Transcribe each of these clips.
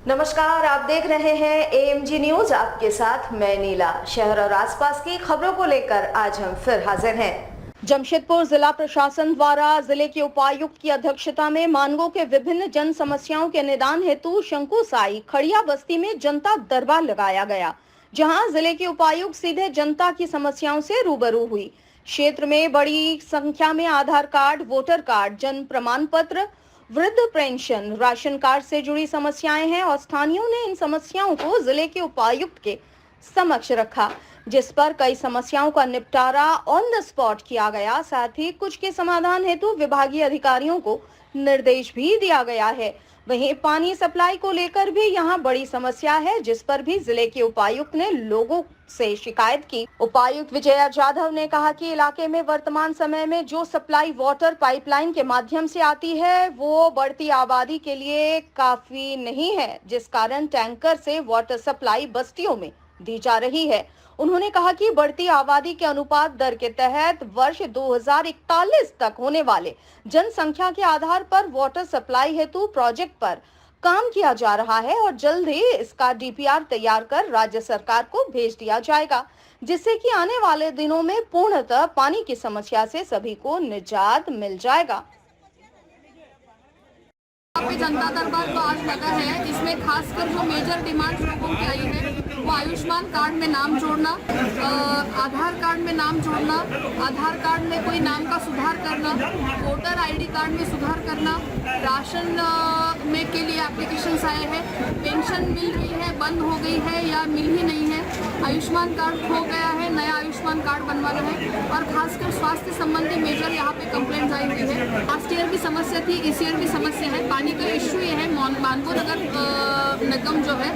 नमस्कार, आप देख रहे हैं एएमजी न्यूज। आपके साथ मैं नीला। शहर और आसपास की खबरों को लेकर आज हम फिर हाजिर हैं। जमशेदपुर जिला प्रशासन द्वारा जिले के उपायुक्त की अध्यक्षता में मानगो के विभिन्न जन समस्याओं के निदान हेतु शंकुसाई खड़िया बस्ती में जनता दरबार लगाया गया, जहां जिले के उपायुक्त सीधे जनता की समस्याओं से रूबरू हुई। क्षेत्र में बड़ी संख्या में आधार कार्ड, वोटर कार्ड, जन्म प्रमाण पत्र, वृद्ध पेंशन, राशन कार्ड से जुड़ी समस्याएं हैं और स्थानियों ने इन समस्याओं को जिले के उपायुक्त के समक्ष रखा, जिस पर कई समस्याओं का निपटारा ऑन द स्पॉट किया गया। साथ ही कुछ के समाधान हेतु विभागीय अधिकारियों को निर्देश भी दिया गया है। वहीं पानी सप्लाई को लेकर भी यहां बड़ी समस्या है, जिस पर भी जिले के उपायुक्त ने लोगों से शिकायत की। उपायुक्त विजया जाधव ने कहा कि इलाके में वर्तमान समय में जो सप्लाई वाटर पाइपलाइन के माध्यम से आती है वो बढ़ती आबादी के लिए काफी नहीं है, जिस कारण टैंकर से वाटर सप्लाई बस्तियों में दी जा रही है। उन्होंने कहा कि बढ़ती आबादी के अनुपात दर के तहत वर्ष 2041 तक होने वाले जनसंख्या के आधार पर वाटर सप्लाई हेतु प्रोजेक्ट पर काम किया जा रहा है और जल्द ही इसका डीपीआर तैयार कर राज्य सरकार को भेज दिया जाएगा, जिससे कि आने वाले दिनों में पूर्णतः पानी की समस्या से सभी को निजात मिल जाएगा। जनता दरबार तो आज लगा है। इसमें खासकर जो मेजर डिमांड लोगों की आई है वो आयुष्मान कार्ड में नाम जोड़ना, आधार कार्ड में नाम जोड़ना, आधार कार्ड में कोई नाम का सुधार करना, वोटर आईडी कार्ड में सुधार करना, राशन में के लिए एप्लीकेशंस आए हैं, पेंशन मिल रही है, बंद हो गई है या मिल ही नहीं है, आयुष्मान कार्ड खो गया है, नया आयुष्मान कार्ड बनवाना है और खासकर स्वास्थ्य संबंधी मेजर यहाँ पे कंप्लेंट्स आई हुई है। लास्ट ईयर भी समस्या थी, इस ईयर भी समस्या है। पानी का इश्यू ये है, मानगो नगर निगम जो है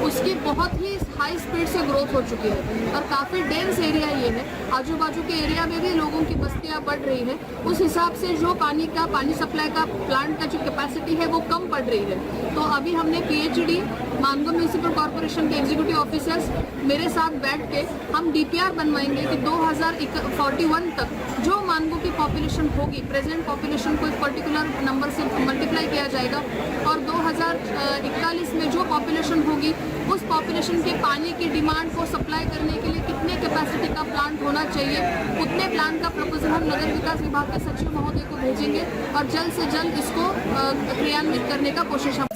उसकी बहुत ही हाई स्पीड से ग्रोथ हो चुकी है और काफ़ी डेंस एरिया ये है। आजू बाजू के एरिया में भी लोगों की बस्तियां बढ़ रही है, उस हिसाब से जो पानी सप्लाई का प्लांट का जो कैपेसिटी है वो कम पड़ रही है। तो अभी हमने पीएचडी मानगो म्यूनिसिपल कॉर्पोरेशन के एग्जीक्यूटिव ऑफिसर्स मेरे साथ बैठ के हम डीपीआर बनवाएंगे कि 2041 तक जो मानगो की पॉपुलेशन होगी, प्रेजेंट पॉपुलेशन को एक पर्टिकुलर नंबर से मल्टीप्लाई किया जाएगा और 2041 में जो पॉपुलेशन होगी उस पॉपुलेशन के पानी की डिमांड को सप्लाई करने के लिए कितने कैपेसिटी का प्लांट होना चाहिए, उतने प्लांट का प्रपोजल हम नगर विकास विभाग के सचिव महोदय को भेजेंगे और जल्द से जल्द इसको क्रियान्वित करने का कोशिश हम।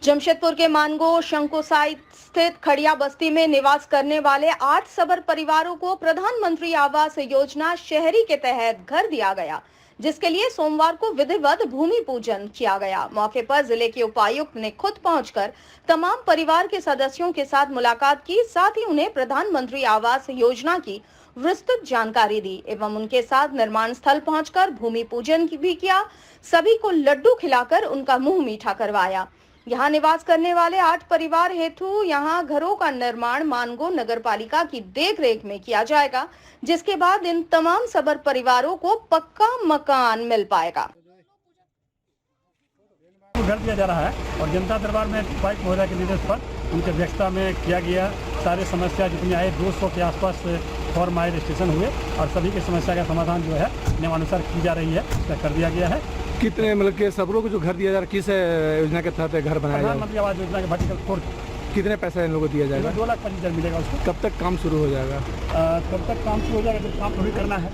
जमशेदपुर के मानगो शंकुसाई स्थित खड़िया बस्ती में निवास करने वाले 8 सबर परिवारों को प्रधानमंत्री आवास योजना शहरी के तहत घर दिया गया, जिसके लिए सोमवार को विधिवत भूमि पूजन किया गया। मौके पर जिले के उपायुक्त ने खुद पहुंचकर तमाम परिवार के सदस्यों के साथ मुलाकात की, साथ ही उन्हें प्रधानमंत्री आवास योजना की विस्तृत जानकारी दी एवं उनके साथ निर्माण स्थल पहुंचकर भूमि पूजन भी किया। सभी को लड्डू खिलाकर उनका मुंह मीठा करवाया। यहाँ निवास करने वाले 8 परिवार हेतु यहाँ घरों का निर्माण मानगो नगर पालिका की देखरेख में किया जाएगा, जिसके बाद इन तमाम सबर परिवारों को पक्का मकान मिल पाएगा। घर दिया जा रहा है और जनता दरबार में उपायुक्त महोदय के निर्देश पर उनकी अध्यक्षता में किया गया। सारी समस्या जितनी आए 200 के आसपास फॉर्म आए, रजिस्ट्रेशन हुए और सभी की समस्या का समाधान जो है नियमानुसार की जा रही है, उसका कर दिया गया है। कितने मतलब के सबरों को जो घर दिया जा रहा है, किस योजना के तहत घर बनाया जाएगा? प्रधानमंत्री आवास योजना के वर्टिकल फ्लोर। कितने पैसा इन लोगों को दिया जाएगा? 2,25,000 मिलेगा उसको। कब तक काम शुरू हो जाएगा? कब तक काम शुरू हो जाएगा, जब काम पूरी करना है।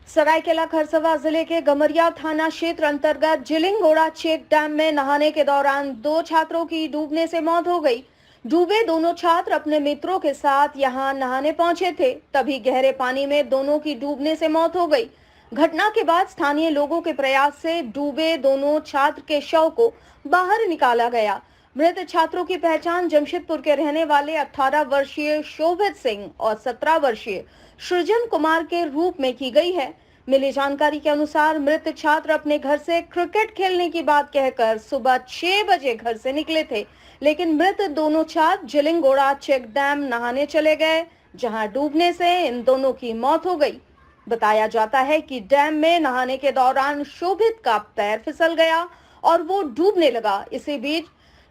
सरायकेला खरसवा जिले के गमरिया थाना क्षेत्र अंतर्गत जिलिंगोड़ा चेक डैम में नहाने के दौरान 2 छात्रों की डूबने से मौत हो गई। डूबे दोनों छात्र अपने मित्रों के साथ यहां नहाने पहुंचे थे, तभी गहरे पानी में दोनों की डूबने से मौत हो गई। घटना के बाद स्थानीय लोगों के प्रयास से डूबे दोनों छात्र के शव को बाहर निकाला गया। मृत छात्रों की पहचान जमशेदपुर के रहने वाले 18 वर्षीय शोभित सिंह और 17 वर्षीय सृजन कुमार के रूप में की गई है। मिली जानकारी के अनुसार मृत छात्र अपने घर से क्रिकेट खेलने की बात कहकर सुबह 6 बजे घर से निकले थे, लेकिन मृत दोनों छात्र जिलिंगोड़ा चेक डैम नहाने चले गए, जहां डूबने से इन दोनों की मौत हो गई। बताया जाता है कि डैम में नहाने के दौरान शोभित का पैर फिसल गया और वो डूबने लगा। इसी बीच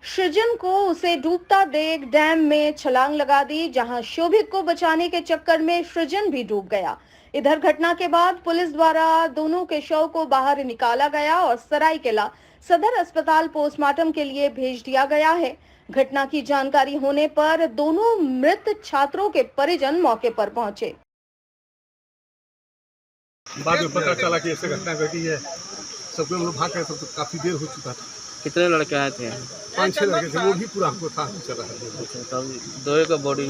सृजन को उसे डूबता देख डैम में छलांग लगा दी, जहां शोभित को बचाने के चक्कर में सृजन भी डूब गया। इधर घटना के बाद पुलिस द्वारा दोनों के शव को बाहर निकाला गया और सरायकेला सदर अस्पताल पोस्टमार्टम के लिए भेज दिया गया है। घटना की जानकारी होने पर दोनों मृत छात्रों के परिजन मौके पर पहुंचे। बाद में पता चला कि ऐसे घटना घटी है। सबके हम लोग भाग गए, सब तो काफी देर हो चुका था। कितने लड़के आए थे? 5-6 लड़के थे, वो भी पूरा हमको था चल रहा है। अच्छा, तब दो का बॉडी?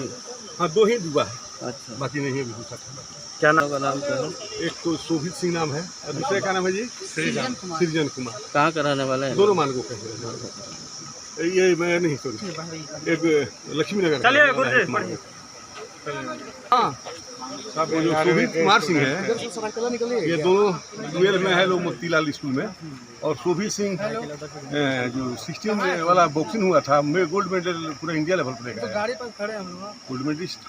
हाँ, 2 ही डूबा है। अच्छा, बाकी नहीं अभी दूसरा था। क्या नाम का नाम क्या है? एक तो शोभित सिंह नाम है और दूसरे का नाम है जी सृजन कुमार। कहाँ का रहने वाले हैं? दोनों मान को कह रहे हैं। ये मैं नहीं, सॉरी, एक लक्ष्मी नगर। हाँ, जो शोभित कुमार सिंह है, ये दोनों 12 में है लोग मोतीलाल स्कूल में, और शोभित सिंह जो 16 वाला बॉक्सिंग हुआ था, मैं गोल्ड मेडल पूरा इंडिया लेवल पर लेकर गोल्ड मेडलिस्ट।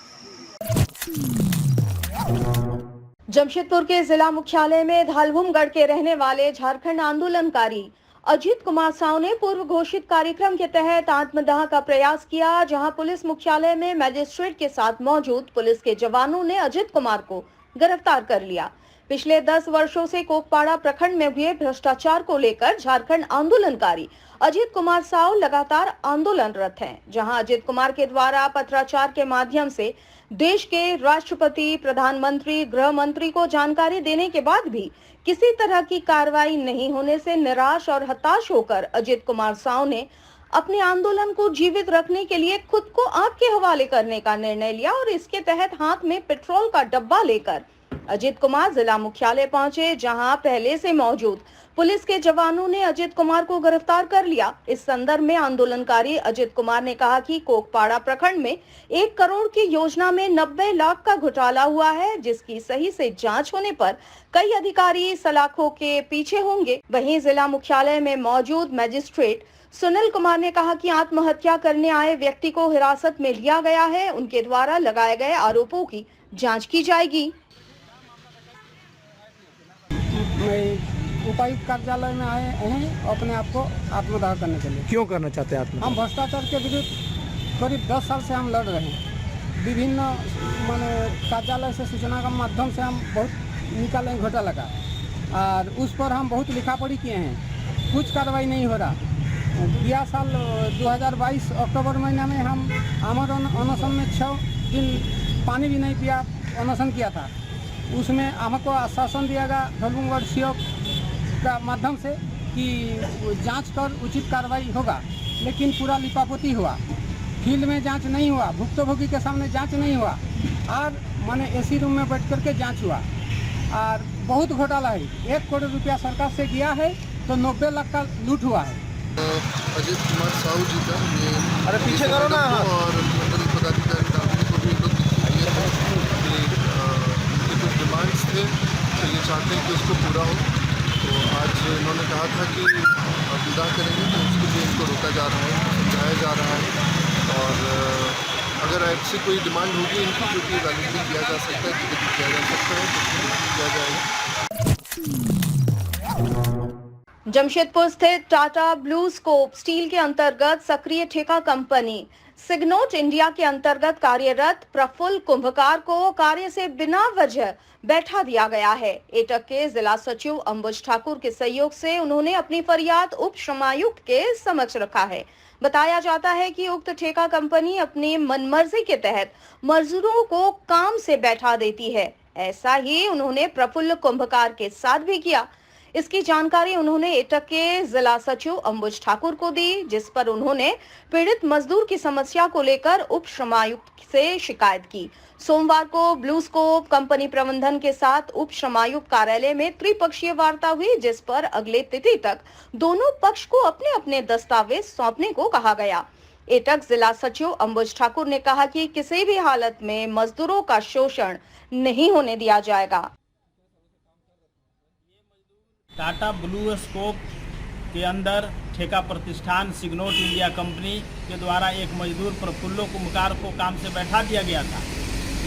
जमशेदपुर के जिला मुख्यालय में धालभूमगढ़ के रहने वाले झारखंड आंदोलनकारी अजीत कुमार साव ने पूर्व घोषित कार्यक्रम के तहत आत्मदाह का प्रयास किया, जहां पुलिस मुख्यालय में मजिस्ट्रेट के साथ मौजूद पुलिस के जवानों ने अजीत कुमार को गिरफ्तार कर लिया। पिछले 10 वर्षों से कोकपाड़ा प्रखंड में हुए भ्रष्टाचार को लेकर झारखंड आंदोलनकारी अजीत कुमार साव लगातार आंदोलनरत हैं, जहां अजीत कुमार के द्वारा पत्राचार के माध्यम से देश के राष्ट्रपति, प्रधानमंत्री, गृह मंत्री को जानकारी देने के बाद भी किसी तरह की कार्रवाई नहीं होने से निराश और हताश होकर अजीत कुमार साव ने अपने आंदोलन को जीवित रखने के लिए खुद को आग के हवाले करने का निर्णय लिया और इसके तहत हाथ में पेट्रोल का डब्बा लेकर अजीत कुमार जिला मुख्यालय पहुंचे, जहां पहले से मौजूद पुलिस के जवानों ने अजीत कुमार को गिरफ्तार कर लिया। इस संदर्भ में आंदोलनकारी अजीत कुमार ने कहा कि कोकपाड़ा प्रखंड में 1 करोड़ की योजना में 90 लाख का घोटाला हुआ है, जिसकी सही से जांच होने पर कई अधिकारी सलाखों के पीछे होंगे। वहीं जिला मुख्यालय में मौजूद मजिस्ट्रेट सुनील कुमार ने कहा कि आत्महत्या करने आए व्यक्ति को हिरासत में लिया गया है, उनके द्वारा लगाए गए आरोपों की जाँच की जाएगी। उपायुक्त कार्यालय में आए हैं अपने आप को आत्मदाह करने के लिए। क्यों करना चाहते हैं आप? हम भ्रष्टाचार के विरुद्ध करीब 10 साल से हम लड़ रहे हैं। विभिन्न माने कार्यालय से सूचना के माध्यम से हम बहुत निकाले घोटाला का, और उस पर हम बहुत लिखा पढ़ी किए हैं, कुछ कार्रवाई नहीं हो रहा। यह साल 2022 अक्टूबर महीना में हम आमर अनशन में 6 दिन पानी भी नहीं पिया अनशन किया था। उसमें हमको आश्वासन दिया गया धालभूमगढ़ सीओ का माध्यम से कि जांच कर उचित कार्रवाई होगा, लेकिन पूरा लिपापोती हुआ, फील्ड में जांच नहीं हुआ, भुक्तभोगी के सामने जांच नहीं हुआ, और माने एसी रूम में बैठ करके जांच हुआ। और बहुत घोटाला है, 1 करोड़ रुपया सरकार से किया है तो 90 लाख का लूट हुआ है। अजीत कुमार साहू जी का ये अरे पीछे करो ना, और मंडल पदाधिकारी को भी लोग कुछ डिमांड्स थे, तो ये चाहते हैं कि उसको पूरा हो। तो आज इन्होंने कहा था कि विदा करेंगे, तो उसके लिए इनको रोका जा रहा है, समझाया जा रहा है। और अगर ऐसी कोई डिमांड होगी इनकी जो कि वैलिडेट किया जा सकता है, टिकट किया जा सकता है, तो किया जाएगा। जमशेदपुर स्थित टाटा ब्लू स्कोप स्टील के अंतर्गत सक्रिय ठेका कंपनी सिग्नोट इंडिया के अंतर्गत कार्यरत प्रफुल्ल कुंभकार को कार्य से बिना वजह बैठा दिया गया है। एटक के जिला सचिव अंबुज ठाकुर के सहयोग से उन्होंने अपनी फरियाद उप श्रमायुक्त के समक्ष रखा है। बताया जाता है कि उक्त ठेका कंपनी अपनी मनमर्जी के तहत मजदूरों को काम से बैठा देती है। ऐसा ही उन्होंने प्रफुल्ल कुंभकार के साथ भी किया। इसकी जानकारी उन्होंने एटक के जिला सचिव अंबुज ठाकुर को दी, जिस पर उन्होंने पीड़ित मजदूर की समस्या को लेकर उप श्रमायुक्त से शिकायत की। सोमवार को ब्लू स्कोप कंपनी प्रबंधन के साथ उप श्रमायुक्त कार्यालय में त्रिपक्षीय वार्ता हुई, जिस पर अगले तिथि तक दोनों पक्ष को अपने अपने दस्तावेज सौंपने को कहा गया। एटक जिला सचिव अंबुज ठाकुर ने कहा कि किसी भी हालत में मजदूरों का शोषण नहीं होने दिया जाएगा। टाटा ब्लू स्कोप के अंदर ठेका प्रतिष्ठान सिग्नोट इंडिया कंपनी के द्वारा एक मजदूर प्रफुल्ल कुंभकार को काम से बैठा दिया गया था।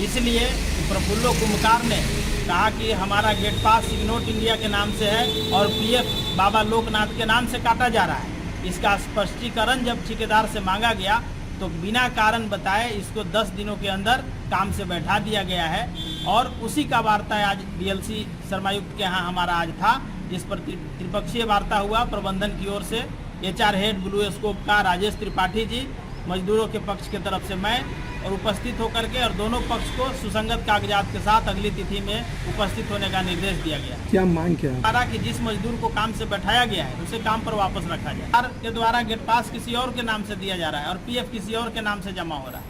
इसलिए प्रफुल्ल कुंभकार ने कहा कि हमारा गेट पास सिग्नोट इंडिया के नाम से है और पीएफ बाबा लोकनाथ के नाम से काटा जा रहा है। इसका स्पष्टीकरण जब ठेकेदार से मांगा गया तो बिना कारण बताए इसको 10 दिनों के अंदर काम से बैठा दिया गया है। और उसी का वार्ता आज डीएलसी शर्मायुक्त के यहाँ हमारा आज था, जिस पर त्रिपक्षीय वार्ता हुआ। प्रबंधन की ओर से एचआर हेड ब्लू स्कोप का राजेश त्रिपाठी जी, मजदूरों के पक्ष की तरफ से मैं, और उपस्थित होकर के और दोनों पक्ष को सुसंगत कागजात के साथ अगली तिथि में उपस्थित होने का निर्देश दिया गया। क्या मांग क्या है? कि जिस मजदूर को काम से बैठाया गया है उसे काम पर वापस रखा जाए। सरकार के द्वारा गेट पास किसी और के नाम से दिया जा रहा है और पीएफ किसी और के नाम से जमा हो रहा है।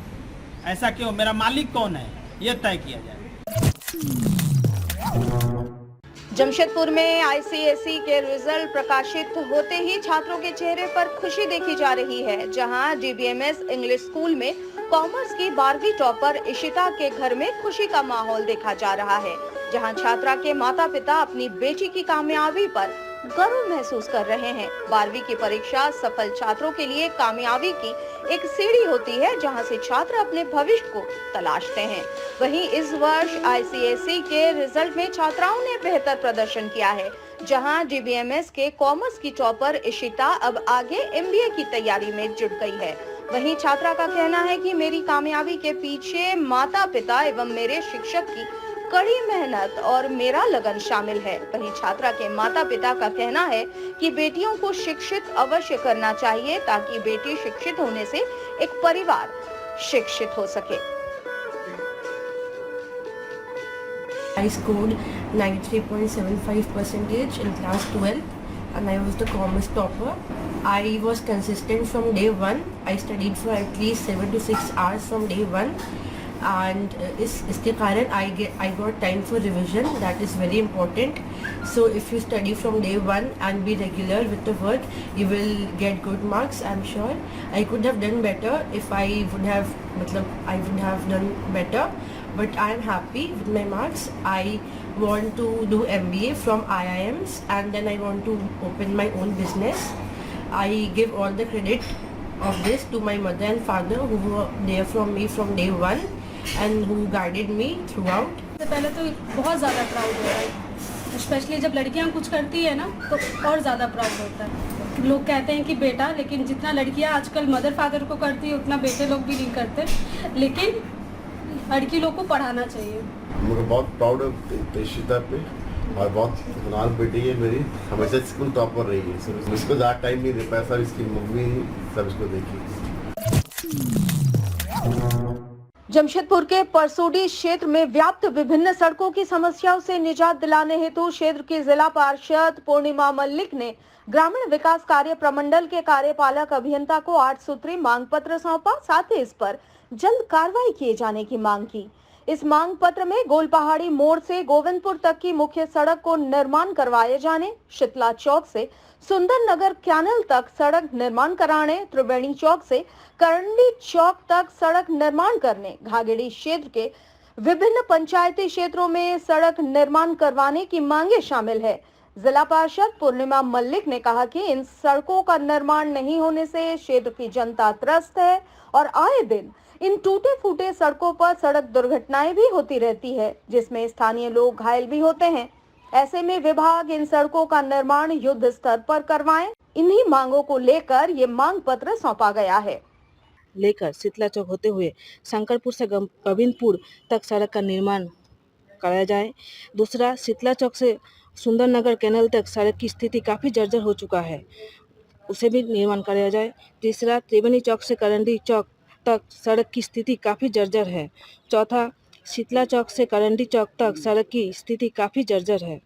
ऐसा क्यों? मेरा मालिक कौन है ये तय किया जाए। जमशेदपुर में आईसीएसई के रिजल्ट प्रकाशित होते ही छात्रों के चेहरे पर खुशी देखी जा रही है। जहां डीबीएमएस इंग्लिश स्कूल में कॉमर्स की 12वीं टॉपर इशिता के घर में खुशी का माहौल देखा जा रहा है। जहां छात्रा के माता पिता अपनी बेटी की कामयाबी पर गर्व महसूस कर रहे हैं। 12वीं की परीक्षा सफल छात्रों के लिए कामयाबी की एक सीढ़ी होती है, जहां से छात्र अपने भविष्य को तलाशते हैं। वहीं इस वर्ष आईसीएसई के रिजल्ट में छात्राओं ने बेहतर प्रदर्शन किया है। जहां डीबीएमएस के कॉमर्स की टॉपर इशिता अब आगे एमबीए की तैयारी में जुट गई है। वहीं छात्रा का कहना है कि मेरी कामयाबी के पीछे माता पिता एवं मेरे शिक्षक की कड़ी मेहनत और मेरा लगन शामिल है। वहीं छात्रा के माता पिता का कहना है कि बेटियों को शिक्षित अवश्य करना चाहिए, ताकि बेटी शिक्षित होने से एक परिवार शिक्षित हो सके। I scored 93.75% in class 12 and I was the commerce topper. I was consistent from day one. I studied for at least 7 to 6 hours from day one. And इसके कारण I got time for revision. That is very important. So if you study from day one and be regular with the work, you will get good marks, I'm sure. I could have done better if I would have done better, but I am happy with my marks. I want to do MBA from IIMs and then I want to open my own business. I give all the credit of this to my mother and father who were there from me from day one and who guided me throughout. सबसे पहले तो बहुत ज़्यादा proud हो रहा है, specially जब लड़कियां कुछ करती है ना तो और ज़्यादा प्राउड होता है। लोग कहते हैं कि बेटा, लेकिन जितना लड़कियां आजकल मदर फादर को करती है उतना बेटे लोग भी नहीं करते, लेकिन लड़की लोग को पढ़ाना चाहिए। मुझे बहुत प्राउड है इशिता पे और बहुत होनहार बेटी है मेरी, हमेशा स्कूल टॉपर रही है। इसको ज़्यादा टाइम नहीं दे पाया, सब इसकी मम्मी सब इसको देखी। जमशेदपुर के परसोडी क्षेत्र में व्याप्त विभिन्न सड़कों की समस्याओं से निजात दिलाने हेतु क्षेत्र की जिला पार्षद पूर्णिमा मल्लिक ने ग्रामीण विकास कार्य प्रमंडल के कार्यपालक अभियंता को 8 सूत्री मांग पत्र सौंपा। साथ ही इस पर जल्द कार्रवाई किए जाने की मांग की। इस मांग पत्र में गोलपहाड़ी मोड़ से गोविंदपुर तक की मुख्य सड़क को निर्माण करवाए जाने, शीतला चौक से सुंदर नगर कैनल तक सड़क निर्माण कराने, त्रिवेणी चौक से करंडी चौक तक सड़क निर्माण करने, घागेड़ी क्षेत्र के विभिन्न पंचायती क्षेत्रों में सड़क निर्माण करवाने की मांगे शामिल है। जिला पार्षद पूर्णिमा मल्लिक ने कहा कि इन सड़कों का निर्माण नहीं होने से क्षेत्र की जनता त्रस्त है और आए दिन इन टूटे फूटे सड़कों पर सड़क दुर्घटनाएं भी होती रहती है, जिसमें स्थानीय लोग घायल भी होते हैं। ऐसे में विभाग इन सड़कों का निर्माण युद्ध स्तर पर करवाएं। इन्हीं मांगों को लेकर ये मांग पत्र सौंपा गया है। लेकर शीतला चौक होते हुए शंकरपुर से गोविंदपुर तक सड़क का निर्माण कराया जाए। दूसरा, शीतला चौक से सुंदर नगर कैनल तक सड़क की स्थिति काफ़ी जर्जर हो चुका है, उसे भी निर्माण कराया जाए। तीसरा, त्रिवेणी चौक से करंडी चौक तक सड़क की स्थिति काफ़ी जर्जर है। चौथा, शीतला चौक से करंडी चौक तक सड़क की स्थिति काफ़ी जर्जर है।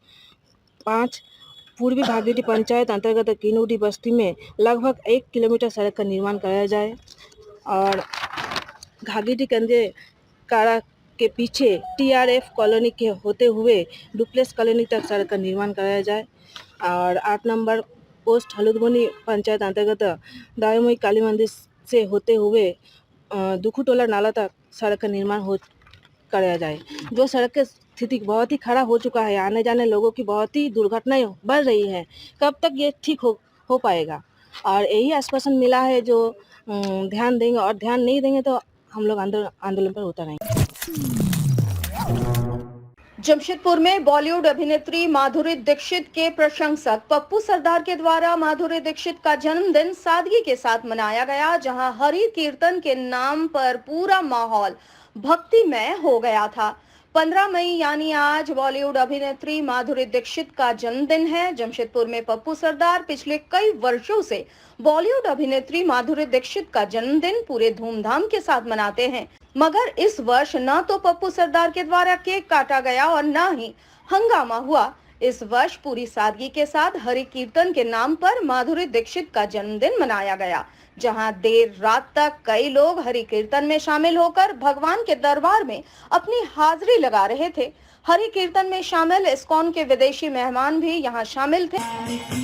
5, पूर्वी भागीरथी पंचायत अंतर्गत किनौडी बस्ती में लगभग 1 किलोमीटर सड़क का निर्माण कराया जाए और घागीरथी कंजे कारा के पीछे टीआरएफ कॉलोनी के होते हुए डुप्लेक्स कॉलोनी तक सड़क का निर्माण कराया जाए। और 8 नंबर पोस्ट हलुदबनी पंचायत अंतर्गत दायमोई काली मंदिर से होते हुए दुखुटोला नाला तक सड़क का निर्माण कराया जाए। जो सड़क की स्थिति बहुत ही खराब हो चुका है, आने जाने लोगों की बहुत ही दुर्घटनाएं बढ़ रही हैं। कब तक ये ठीक हो पाएगा? और यही आश्वासन मिला है जो ध्यान देंगे, और ध्यान नहीं देंगे तो हम लोग आंदोलन पर उतरेंगे। जमशेदपुर में बॉलीवुड अभिनेत्री माधुरी दीक्षित के प्रशंसक पप्पू सरदार के द्वारा माधुरी दीक्षित का जन्मदिन सादगी के साथ मनाया गया, जहां हरि कीर्तन के नाम पर पूरा माहौल भक्तिमय हो गया था। 15 मई यानी आज बॉलीवुड अभिनेत्री माधुरी दीक्षित का जन्मदिन है। जमशेदपुर में पप्पू सरदार पिछले कई वर्षों से बॉलीवुड अभिनेत्री माधुरी दीक्षित का जन्मदिन पूरे धूमधाम के साथ मनाते हैं, मगर इस वर्ष न तो पप्पू सरदार के द्वारा केक काटा गया और न ही हंगामा हुआ। इस वर्ष पूरी सादगी के साथ हरि कीर्तन के नाम पर माधुरी दीक्षित का जन्मदिन मनाया गया, जहां देर रात तक कई लोग हरि कीर्तन में शामिल होकर भगवान के दरबार में अपनी हाजिरी लगा रहे थे। हरि कीर्तन में शामिल इस्कॉन के विदेशी मेहमान भी यहां शामिल थे।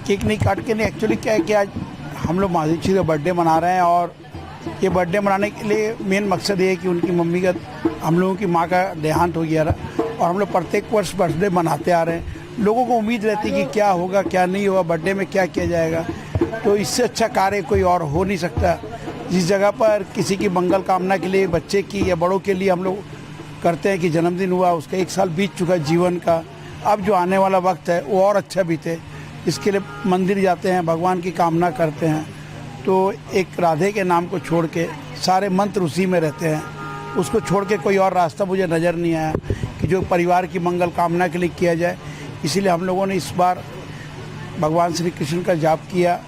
केक नहीं काट के नहीं, एक्चुअली क्या है कि आज हम लोग माधुरी दीक्षित का बर्थडे मना रहे हैं और ये बर्थडे मनाने के लिए मेन मकसद ये है कि उनकी मम्मी का, हम लोगों की माँ का देहांत हो गया और हम लोग प्रत्येक वर्ष बर्थडे मनाते आ रहे हैं। लोगों को उम्मीद रहती है कि क्या होगा क्या नहीं होगा, बर्थडे में क्या किया जाएगा, तो इससे अच्छा कार्य कोई और हो नहीं सकता। जिस जगह पर किसी की मंगल कामना के लिए, बच्चे की या बड़ों के लिए हम लोग करते हैं कि जन्मदिन हुआ, उसका 1 साल बीत चुका जीवन का, अब जो आने वाला वक्त है वो और अच्छा बीते, इसके लिए मंदिर जाते हैं, भगवान की कामना करते हैं। तो एक राधे के नाम को छोड़ के सारे मंत्र उसी में रहते हैं, उसको छोड़ के कोई और रास्ता मुझे नज़र नहीं आया कि जो परिवार की मंगल कामना के लिए किया जाए। इसीलिए हम लोगों ने इस बार भगवान श्री कृष्ण का जाप किया।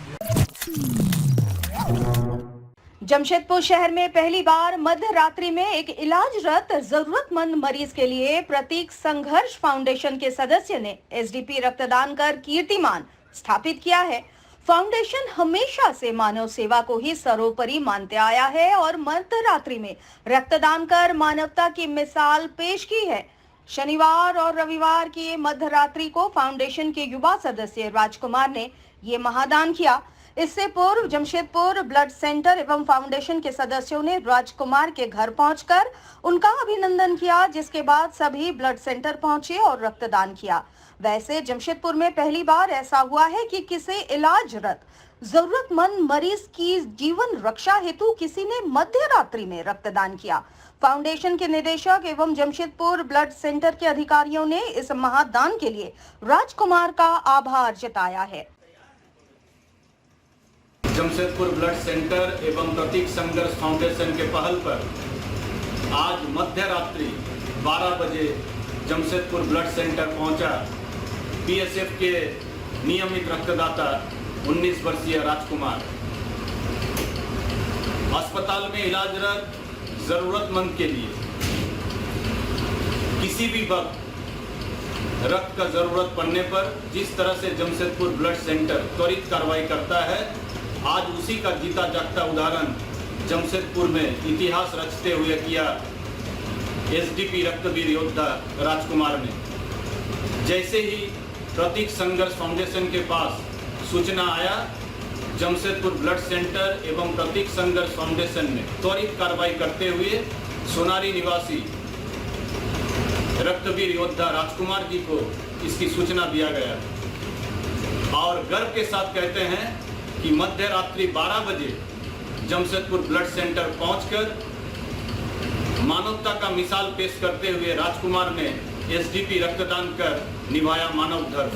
जमशेदपुर शहर में पहली बार मध्य रात्रि में एक इलाजरत जरूरतमंद मरीज के लिए प्रतीक संघर्ष फाउंडेशन के सदस्य ने एसडीपी रक्तदान कर कीर्तिमान स्थापित किया है। फाउंडेशन हमेशा से मानव सेवा को ही सर्वोपरि मानते आया है और मध्य रात्रि में रक्तदान कर मानवता की मिसाल पेश की है। शनिवार और रविवार की मध्य रात्रि को फाउंडेशन के युवा सदस्य राजकुमार ने ये महादान किया। इससे पूर्व जमशेदपुर ब्लड सेंटर एवं फाउंडेशन के सदस्यों ने राजकुमार के घर पहुंचकर उनका अभिनंदन किया, जिसके बाद सभी ब्लड सेंटर पहुंचे और रक्तदान किया। वैसे जमशेदपुर में पहली बार ऐसा हुआ है कि किसी इलाजरत जरूरतमंद मरीज की जीवन रक्षा हेतु किसी ने मध्य रात्रि में रक्तदान किया। फाउंडेशन के निदेशक एवं जमशेदपुर ब्लड सेंटर के अधिकारियों ने इस महादान के लिए राजकुमार का आभार जताया है। जमशेदपुर ब्लड सेंटर एवं प्रतीक संघर्ष फाउंडेशन के पहल पर आज मध्य रात्रि 12 बजे जमशेदपुर ब्लड सेंटर पहुंचा बीएसएफ के नियमित रक्तदाता 19 वर्षीय राजकुमार। अस्पताल में इलाजरत जरूरतमंद के लिए किसी भी वक्त रक्त का जरूरत पड़ने पर जिस तरह से जमशेदपुर ब्लड सेंटर त्वरित कार्रवाई करता है, आज उसी का जीता जागता उदाहरण जमशेदपुर में इतिहास रचते हुए किया एसडीपी रक्तवीर योद्धा राजकुमार ने। जैसे ही प्रतीक संघर्ष फाउंडेशन के पास सूचना आया, जमशेदपुर ब्लड सेंटर एवं प्रतीक संघर्ष फाउंडेशन ने त्वरित कार्रवाई करते हुए सोनारी निवासी रक्तवीर योद्धा राजकुमार जी को इसकी सूचना दिया गया और गर्व के साथ कहते हैं कि मध्य रात्रि 12 बजे जमशेदपुर ब्लड सेंटर पहुंचकर मानवता का मिसाल पेश करते हुए राजकुमार ने एसडीपी रक्तदान कर निभाया मानव धर्म।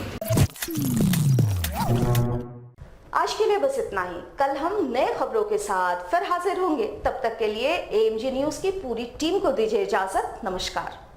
आज के लिए बस इतना ही। कल हम नए खबरों के साथ फिर हाजिर होंगे। तब तक के लिए एएमजी न्यूज की पूरी टीम को दीजिए इजाजत। नमस्कार।